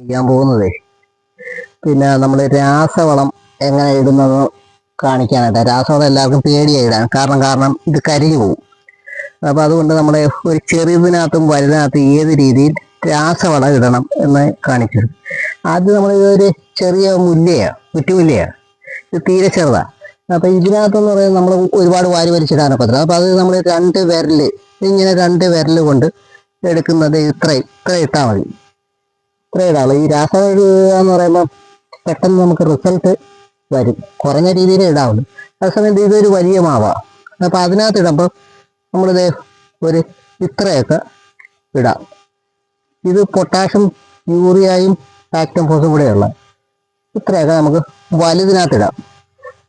ചെയ്യാൻ പോകുന്നതേ പിന്നെ നമ്മൾ രാസവളം എങ്ങനെ ഇടുന്നത് കാണിക്കാനായിട്ട്. രാസവളം എല്ലാവർക്കും പേടിയായി ഇടാൻ, കാരണം ഇത് കരിഞ്ഞു പോകും. അപ്പോൾ അതുകൊണ്ട് നമ്മൾ ഒരു ചെറിയതിനകത്തും വലുതിനകത്തും ഏത് രീതിയിൽ രാസവളം ഇടണം എന്ന് കാണിച്ചത്. ആദ്യം നമ്മൾ ഇതൊരു ചെറിയ മുല്ലയാണ്, കുറ്റുമുല്ലയാണ്. ഇത് തീരെ ചെറുതാണ്. അപ്പോൾ ഇതിനകത്തെന്ന് പറയുന്നത് നമ്മൾ ഒരുപാട് വാരി വലിച്ചിടാനൊക്കെ പറ്റില്ല. അപ്പോൾ അത് നമ്മൾ ഇങ്ങനെ രണ്ട് വിരൽ കൊണ്ട് എടുക്കുന്നത് ഇത്ര ഇട്ടാൽ മതി. ഇത്ര ഇടാവുള്ളൂ. ഈ രാസവളം എന്ന് പറയുമ്പോൾ പെട്ടെന്ന് നമുക്ക് റിസൾട്ട് വരും, കുറഞ്ഞ രീതിയിൽ ഇടാവുള്ളൂ. അതേസമയത്ത് ഇതൊരു വലിയ മാവാണ്. അപ്പോൾ അതിനകത്ത് ഇടുമ്പോൾ നമ്മളിത് ഒരു ഇത്രയൊക്കെ ഇടാം. ഇത് പൊട്ടാഷ്യം, യൂറിയയും ഫാക്ടം ഫോസും കൂടെയുള്ള ഇത്രയൊക്കെ നമുക്ക് വലുതിനകത്തിടാം.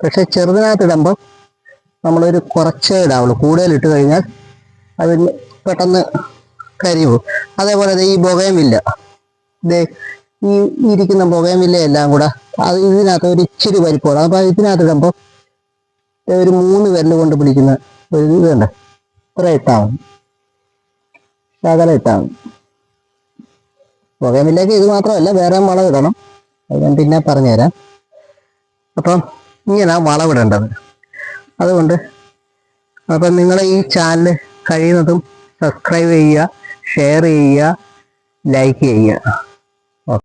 പക്ഷെ ചെറുതിനകത്തിടുമ്പോൾ നമ്മളൊരു കുറച്ചേ ഇടാവുള്ളൂ. കൂടുതലിട്ട് കഴിഞ്ഞാൽ അതിന് പെട്ടെന്ന് കരിഞ്ഞു പോകും. അതേപോലെ ഈ ബൊഗൈൻവില്ല, ഈ ഇരിക്കുന്ന ബൊഗൈൻവില്ല എല്ലാം കൂടെ അത് ഇതിനകത്ത് ഒരു ഇച്ചിരി വലിപ്പമാണ്. അപ്പോൾ ഇതിനകത്തിടുമ്പോൾ ഒരു 3 വിരൽ കൊണ്ട് പിടിക്കുന്ന ഒരു ഇതുണ്ട്, ഇത്ര ഇട്ടാൽ മതി, ശകലം ഇട്ടാൽ മതി. ബൊഗൈൻവില്ലയ്ക്ക് ഇത് മാത്രമല്ല, വേറെ വളം ഇടണം, അത് ഞാൻ പിന്നെ പറഞ്ഞുതരാം. അപ്പം ഇങ്ങനെ വളമിടേണ്ടത്. അതുകൊണ്ട് അപ്പം നിങ്ങൾ ഈ ചാനൽ കഴിയുന്നതും സബ്സ്ക്രൈബ് ചെയ്യുക, ഷെയർ ചെയ്യുക, ലൈക്ക് ചെയ്യുക.